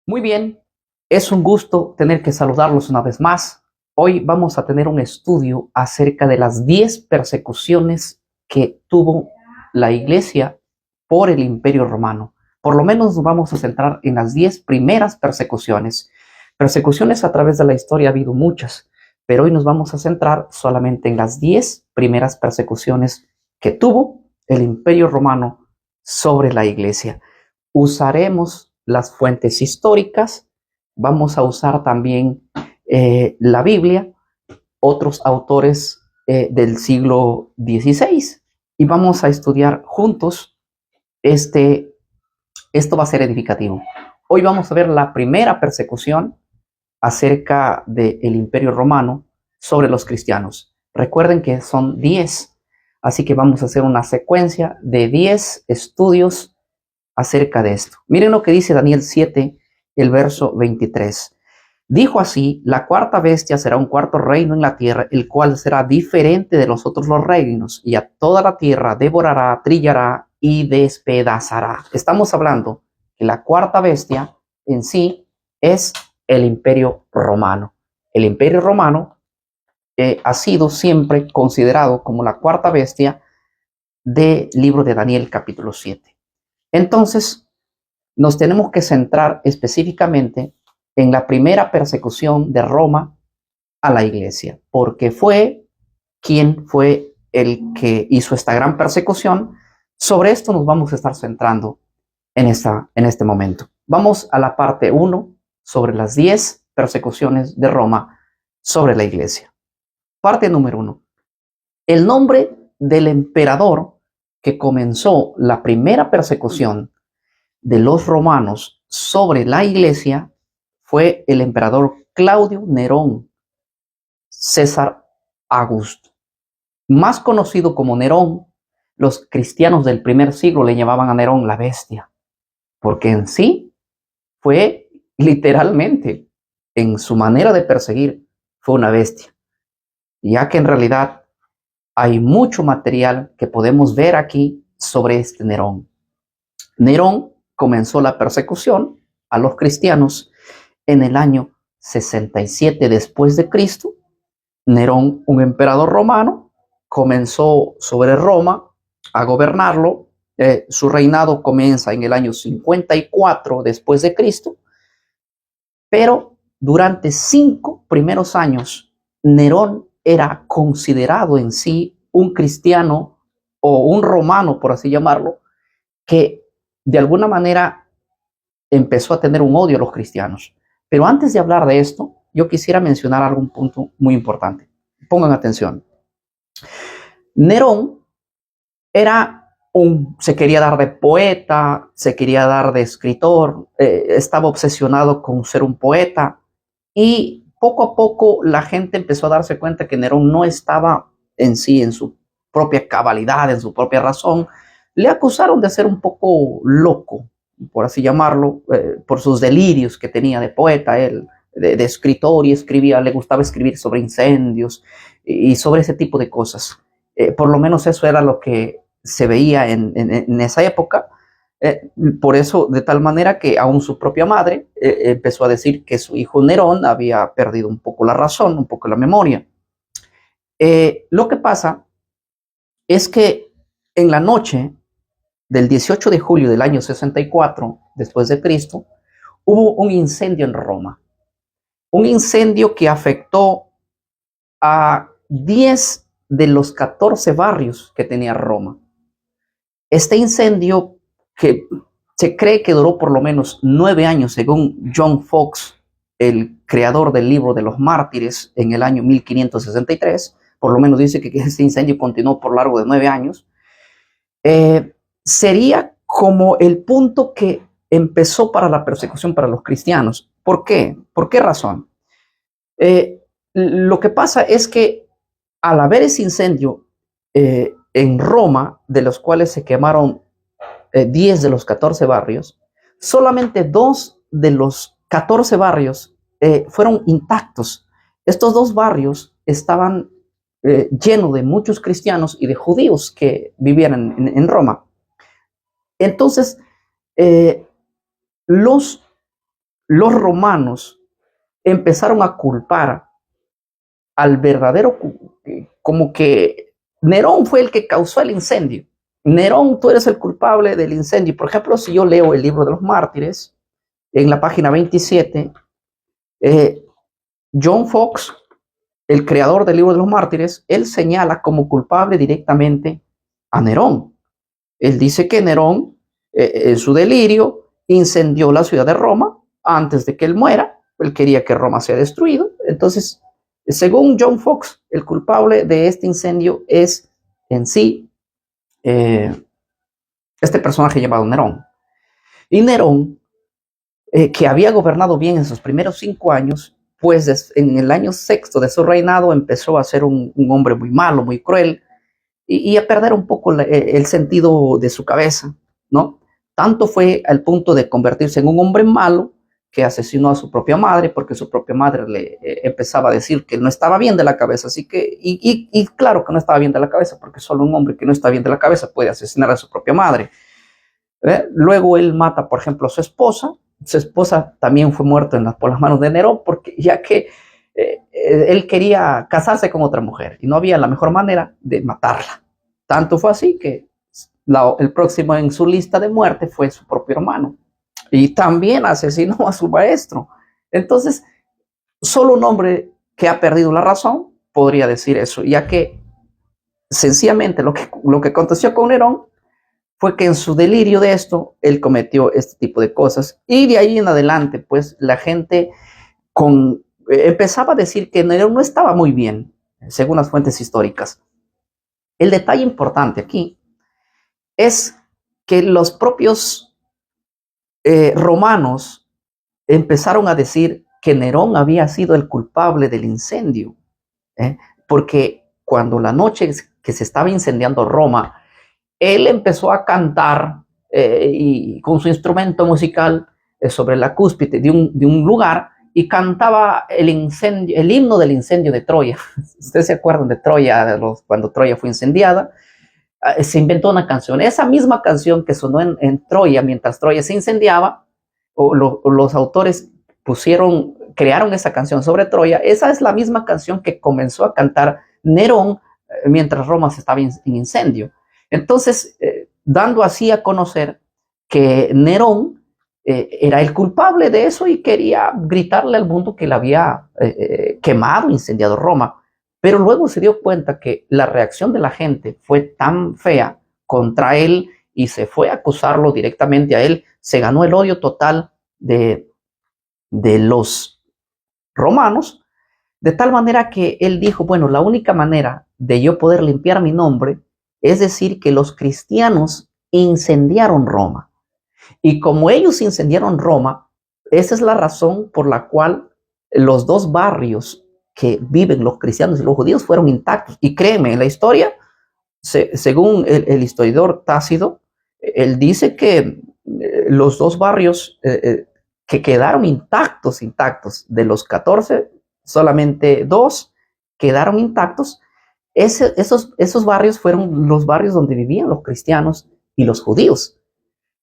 Muy bien, es un gusto tener que saludarlos una vez más. Hoy vamos a tener un estudio acerca de las 10 persecuciones que tuvo la iglesia por el Imperio Romano. Por lo menos nos vamos a centrar en las 10 primeras persecuciones. Persecuciones a través de la historia ha habido muchas, pero hoy nos vamos a centrar solamente en las 10 primeras persecuciones que tuvo el Imperio Romano sobre la iglesia. Usaremos las fuentes históricas, vamos a usar también la Biblia, otros autores del siglo XVI, y vamos a estudiar juntos esto va a ser edificativo. Hoy vamos a ver la primera persecución acerca del Imperio Romano sobre los cristianos. Recuerden que son 10, así que vamos a hacer una secuencia de 10 estudios acerca de esto. Miren lo que dice Daniel 7, el verso 23. Dijo así: la cuarta bestia será un cuarto reino en la tierra, el cual será diferente de los otros los reinos, y a toda la tierra devorará, trillará y despedazará. Estamos hablando que la cuarta bestia en sí es el Imperio Romano. El Imperio Romano ha sido siempre considerado como la cuarta bestia del libro de Daniel capítulo 7. Entonces, nos tenemos que centrar específicamente en la primera persecución de Roma a la iglesia, porque fue quien fue el que hizo esta gran persecución. Sobre esto nos vamos a estar centrando en este momento. Vamos a la parte 1 sobre las 10 persecuciones de Roma sobre la iglesia. Parte número 1. El nombre del emperador que comenzó la primera persecución de los romanos sobre la iglesia fue el emperador Claudio Nerón César Augusto. Más conocido como Nerón, los cristianos del primer siglo le llamaban a Nerón la bestia, porque en sí fue literalmente, en su manera de perseguir, fue una bestia, ya que en realidad hay mucho material que podemos ver aquí sobre este Nerón. Nerón comenzó la persecución a los cristianos en el año 67 después de Cristo. Nerón, un emperador romano, comenzó sobre Roma a gobernarlo. Su reinado comienza en el año 54 después de Cristo, pero durante 5 primeros años, Nerón era considerado en sí un cristiano o un romano, por así llamarlo, que de alguna manera empezó a tener un odio a los cristianos. Pero antes de hablar de esto, yo quisiera mencionar algún punto muy importante. Pongan atención. Nerón se quería dar de poeta, se quería dar de escritor, estaba obsesionado con ser un poeta, y poco a poco la gente empezó a darse cuenta que Nerón no estaba en sí, en su propia cabalidad, en su propia razón. Le acusaron de ser un poco loco, por así llamarlo, por sus delirios que tenía de poeta, él, de escritor, y escribía, le gustaba escribir sobre incendios y sobre ese tipo de cosas. Por lo menos eso era lo que se veía en esa época. Por eso, de tal manera que aún su propia madre empezó a decir que su hijo Nerón había perdido un poco la razón, un poco la memoria. Lo que pasa es que en la noche del 18 de julio del año 64 después de Cristo, hubo un incendio en Roma. Un incendio que afectó a 10 de los 14 barrios que tenía Roma. Este incendio, que se cree que duró por lo menos 9 años, según John Fox, el creador del libro de los mártires, en el año 1563, por lo menos dice que este incendio continuó por largo de 9 años, sería como el punto que empezó para la persecución para los cristianos. ¿Por qué? ¿Por qué razón? Lo que pasa es que al haber ese incendio en Roma, de los cuales se quemaron 10 de los 14 barrios, solamente 2 de los 14 barrios fueron intactos. Estos 2 barrios estaban llenos de muchos cristianos y de judíos que vivían en Roma. Entonces, los los romanos empezaron a culpar al verdadero, como que Nerón fue el que causó el incendio. Nerón, tú eres el culpable del incendio. Por ejemplo, si yo leo el libro de los mártires, en la página 27, John Fox, el creador del libro de los mártires, él señala como culpable directamente a Nerón. Él dice que Nerón, en su delirio, incendió la ciudad de Roma antes de que él muera. Él quería que Roma sea destruido. Entonces, según John Fox, el culpable de este incendio es en sí este personaje llamado Nerón. Y Nerón, que había gobernado bien en sus primeros 5 años, pues en el año 6 de su reinado empezó a ser un hombre muy malo, muy cruel, y a perder un poco el sentido de su cabeza, ¿no? Tanto fue al punto de convertirse en un hombre malo que asesinó a su propia madre, porque su propia madre le empezaba a decir que no estaba bien de la cabeza. Así que, y claro que no estaba bien de la cabeza, porque solo un hombre que no está bien de la cabeza puede asesinar a su propia madre. Luego él mata, por ejemplo, a su esposa. Su esposa también fue muerta por las manos de Nerón, porque ya que él quería casarse con otra mujer y no había la mejor manera de matarla. Tanto fue así que el próximo en su lista de muerte fue su propio hermano, y también asesinó a su maestro. Entonces, solo un hombre que ha perdido la razón podría decir eso, ya que sencillamente lo que aconteció con Nerón fue que en su delirio de esto, él cometió este tipo de cosas, y de ahí en adelante, pues la gente empezaba a decir que Nerón no estaba muy bien, según las fuentes históricas. El detalle importante aquí es que los propios romanos empezaron a decir que Nerón había sido el culpable del incendio, porque cuando la noche que se estaba incendiando Roma, él empezó a cantar y con su instrumento musical sobre la cúspide de un lugar, y cantaba el himno del incendio de Troya. Ustedes se acuerdan de Troya, cuando Troya fue incendiada. Se inventó una canción, esa misma canción que sonó en Troya mientras Troya se incendiaba, los autores crearon esa canción sobre Troya. Esa es la misma canción que comenzó a cantar Nerón mientras Roma se estaba en incendio. Entonces, dando así a conocer que Nerón era el culpable de eso, y quería gritarle al mundo que le había quemado, incendiado Roma. Pero luego se dio cuenta que la reacción de la gente fue tan fea contra él, y se fue a acusarlo directamente a él. Se ganó el odio total de los romanos, de tal manera que él dijo, bueno, la única manera de yo poder limpiar mi nombre es decir que los cristianos incendiaron Roma. Y como ellos incendiaron Roma, esa es la razón por la cual los 2 barrios que viven los cristianos y los judíos fueron intactos. Y créeme, en la historia, según el historiador Tácito, él dice que los 2 barrios que quedaron intactos, de los 14, solamente 2 quedaron intactos. Esos barrios fueron los barrios donde vivían los cristianos y los judíos.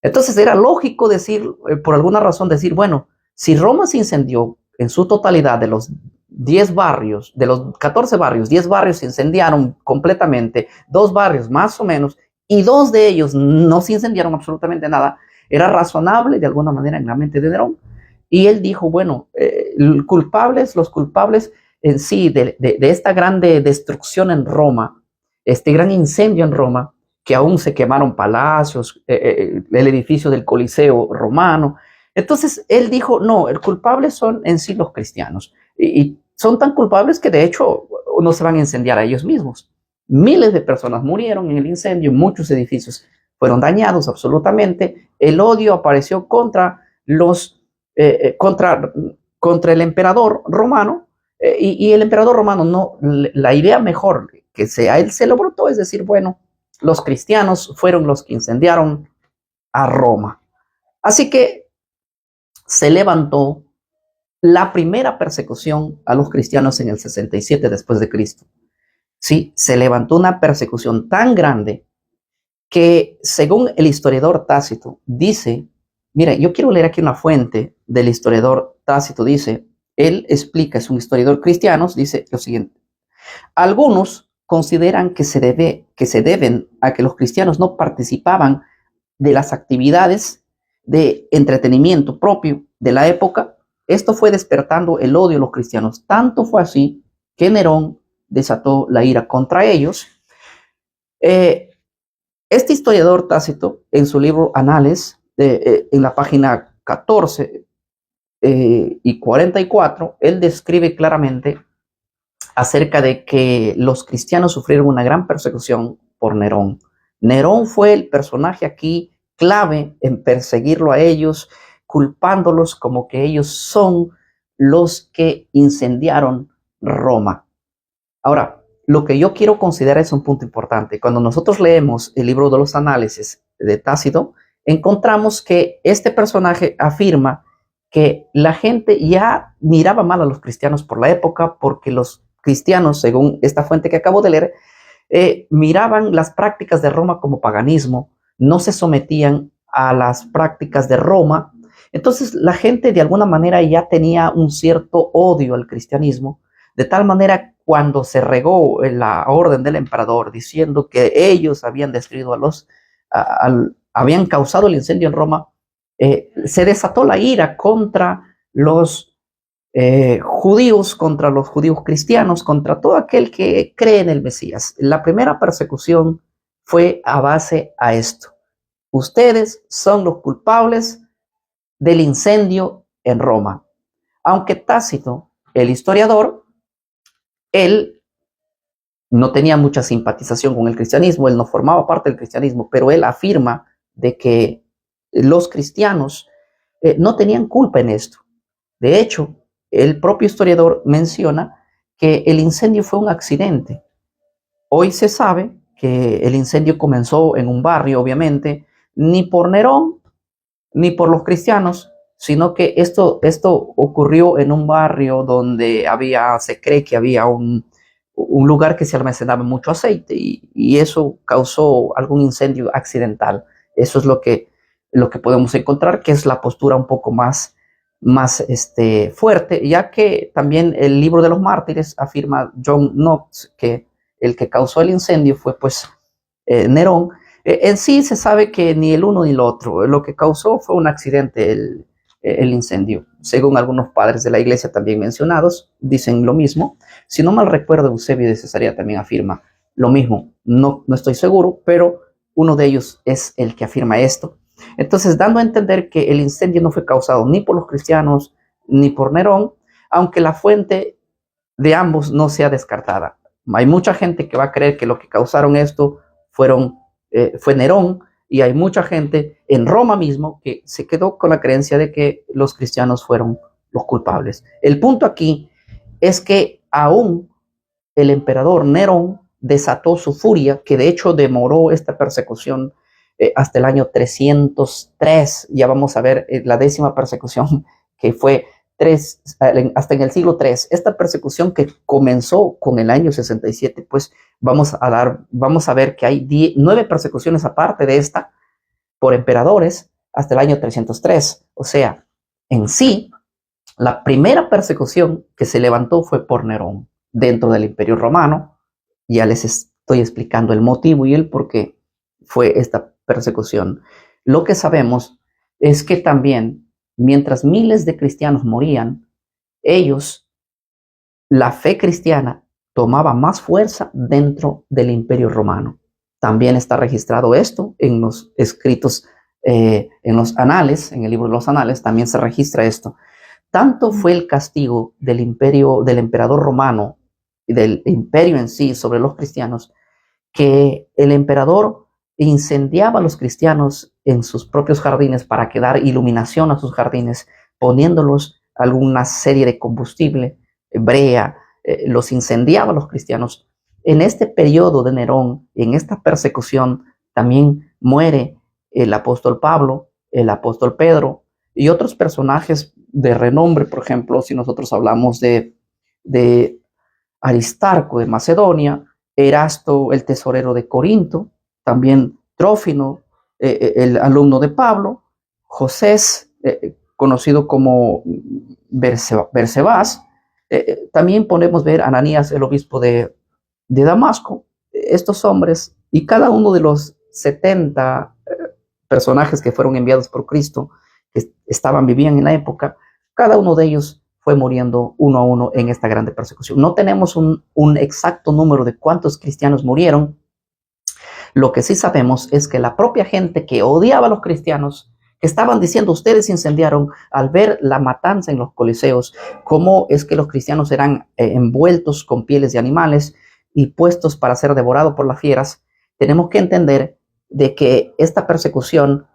Entonces era lógico decir, por alguna razón decir, bueno, si Roma se incendió en su totalidad, de los 10 barrios, de los 14 barrios, 10 barrios se incendiaron completamente, 2 barrios más o menos, y 2 de ellos no se incendiaron absolutamente nada, era razonable de alguna manera en la mente de Nerón. Y él dijo, bueno, los culpables en sí de esta grande destrucción en Roma, este gran incendio en Roma, que aún se quemaron palacios, el edificio del Coliseo romano. Entonces él dijo, no, el culpable son en sí los cristianos, y son tan culpables que de hecho no se van a incendiar a ellos mismos. Miles de personas murieron en el incendio, muchos edificios fueron dañados absolutamente. El odio apareció contra contra el emperador romano, y el emperador romano, no, la idea mejor que a él se lo brotó es decir, bueno, los cristianos fueron los que incendiaron a Roma. Así que se levantó la primera persecución a los cristianos en el 67 después de Cristo. Sí, se levantó una persecución tan grande que, según el historiador Tácito, dice, mira, yo quiero leer aquí una fuente del historiador Tácito dice, él explica, es un historiador cristiano, dice lo siguiente: algunos consideran que se deben a que los cristianos no participaban de las actividades de entretenimiento propio de la época. Esto fue despertando el odio de los cristianos. Tanto fue así que Nerón desató la ira contra ellos. Este historiador Tácito, en su libro Anales, en la página 14 y 44, él describe claramente acerca de que los cristianos sufrieron una gran persecución por Nerón. Nerón fue el personaje aquí clave en perseguirlo a ellos, culpándolos como que ellos son los que incendiaron Roma. Ahora, lo que yo quiero considerar es un punto importante. Cuando nosotros leemos el libro de los Análisis de Tácito, encontramos que este personaje afirma que la gente ya miraba mal a los cristianos por la época, porque los cristianos, según esta fuente que acabo de leer, miraban las prácticas de Roma como paganismo, no se sometían a las prácticas de Roma. Entonces la gente de alguna manera ya tenía un cierto odio al cristianismo, de tal manera cuando se regó la orden del emperador diciendo que ellos habían destruido habían causado el incendio en Roma, se desató la ira contra los judíos, contra los judíos cristianos, contra todo aquel que cree en el Mesías. La primera persecución fue a base a esto: ustedes son los culpables del incendio en Roma. Aunque Tácito, el historiador, él no tenía mucha simpatización con el cristianismo, él no formaba parte del cristianismo, pero él afirma de que los cristianos no tenían culpa en esto. De hecho, el propio historiador menciona que el incendio fue un accidente. Hoy se sabe que el incendio comenzó en un barrio, obviamente, ni por Nerón, ni por los cristianos, sino que esto ocurrió en un barrio donde se cree que había un lugar que se almacenaba mucho aceite y eso causó algún incendio accidental. Eso es lo que podemos encontrar, que es la postura un poco más fuerte, ya que también el libro de los mártires afirma John Knox que el que causó el incendio fue pues Nerón. En sí se sabe que ni el uno ni el otro, lo que causó fue un accidente el incendio. Según algunos padres de la iglesia también mencionados, dicen lo mismo. Si no mal recuerdo, Eusebio de Cesarea también afirma lo mismo. No estoy seguro, pero uno de ellos es el que afirma esto. Entonces, dando a entender que el incendio no fue causado ni por los cristianos ni por Nerón, aunque la fuente de ambos no sea descartada. Hay mucha gente que va a creer que lo que causaron esto fue Nerón, y hay mucha gente en Roma mismo que se quedó con la creencia de que los cristianos fueron los culpables. El punto aquí es que aún el emperador Nerón desató su furia, que de hecho demoró esta persecución hasta el año 303. Ya vamos a ver la 10ª persecución, que fue hasta en el siglo III. Esta persecución que comenzó con el año 67, pues vamos a ver que hay 9 persecuciones aparte de esta por emperadores hasta el año 303. O sea, en sí, la primera persecución que se levantó fue por Nerón dentro del Imperio Romano. Ya les estoy explicando el motivo y el por qué fue esta persecución. Lo que sabemos es que también, mientras miles de cristianos morían, la fe cristiana tomaba más fuerza dentro del Imperio Romano. También está registrado esto en los escritos, en los anales, en el libro de los anales, también se registra esto. Tanto fue el castigo del emperador romano y del imperio en sí sobre los cristianos, que el emperador incendiaba a los cristianos en sus propios jardines para que dar iluminación a sus jardines, poniéndolos alguna serie de combustible, brea, los incendiaba a los cristianos. En este periodo de Nerón, en esta persecución, también muere el apóstol Pablo, el apóstol Pedro y otros personajes de renombre. Por ejemplo, si nosotros hablamos de Aristarco de Macedonia, Erasto, el tesorero de Corinto, también Trófimo, el alumno de Pablo, José, conocido como Bersebás. También podemos ver a Ananías, el obispo de Damasco. Estos hombres y cada uno de los 70 personajes que fueron enviados por Cristo, que vivían en la época, cada uno de ellos fue muriendo uno a uno en esta grande persecución. No tenemos un exacto número de cuántos cristianos murieron. Lo que sí sabemos es que la propia gente que odiaba a los cristianos, que estaban diciendo, ustedes incendiaron, al ver la matanza en los coliseos, cómo es que los cristianos eran envueltos con pieles de animales y puestos para ser devorados por las fieras, tenemos que entender de que esta persecución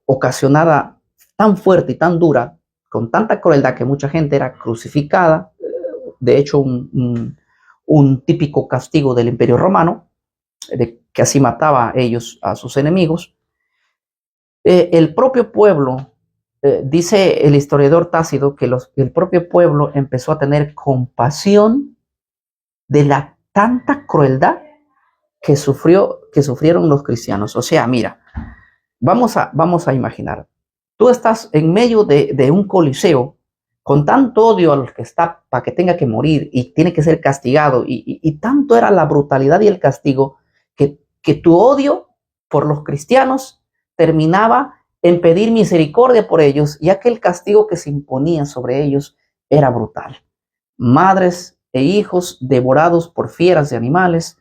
ocasionada tan fuerte y tan dura, con tanta crueldad que mucha gente era crucificada, de hecho un típico castigo del Imperio Romano, que así mataba a ellos a sus enemigos. El propio pueblo, dice el historiador Tácito, que el propio pueblo empezó a tener compasión de la tanta crueldad que sufrieron los cristianos. O sea, mira, vamos a imaginar, tú estás en medio de un coliseo con tanto odio a los que está para que tenga que morir y tiene que ser castigado, y tanto era la brutalidad y el castigo que tu odio por los cristianos terminaba en pedir misericordia por ellos, ya que el castigo que se imponía sobre ellos era brutal. Madres e hijos devorados por fieras de animales,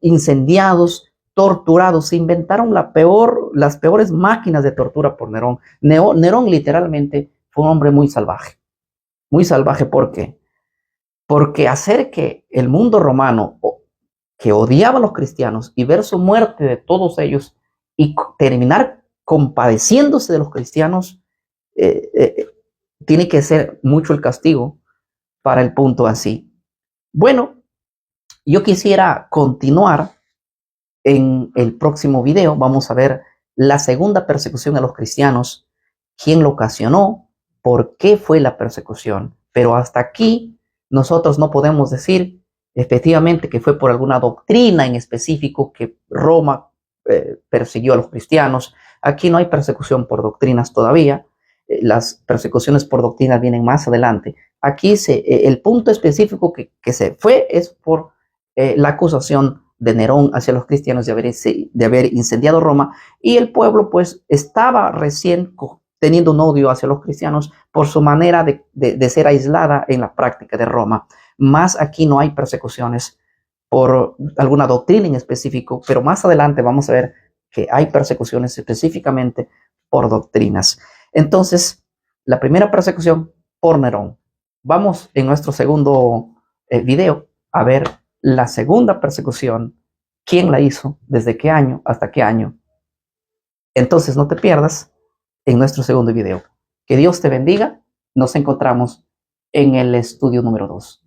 incendiados, torturados. Se inventaron las peores máquinas de tortura por Nerón. Nerón literalmente fue un hombre muy salvaje. Muy salvaje, ¿por qué? Porque hacer que el mundo romano, que odiaba a los cristianos, y ver su muerte de todos ellos y terminar compadeciéndose de los cristianos, tiene que ser mucho el castigo para el punto así. Bueno, yo quisiera continuar en el próximo video. Vamos a ver la segunda persecución a los cristianos, quién lo ocasionó, por qué fue la persecución. Pero hasta aquí nosotros no podemos decir efectivamente que fue por alguna doctrina en específico que Roma persiguió a los cristianos. Aquí no hay persecución por doctrinas todavía. Las persecuciones por doctrinas vienen más adelante. Aquí el punto específico que se fue es por la acusación de Nerón hacia los cristianos de haber incendiado Roma, y el pueblo pues estaba recién teniendo un odio hacia los cristianos por su manera de ser aislada en la práctica de Roma. Más aquí no hay persecuciones por alguna doctrina en específico, pero más adelante vamos a ver que hay persecuciones específicamente por doctrinas. Entonces, la primera persecución por Nerón. Vamos en nuestro segundo video a ver la segunda persecución, quién la hizo, desde qué año hasta qué año. Entonces no te pierdas en nuestro segundo video. Que Dios te bendiga. Nos encontramos en el estudio número 2.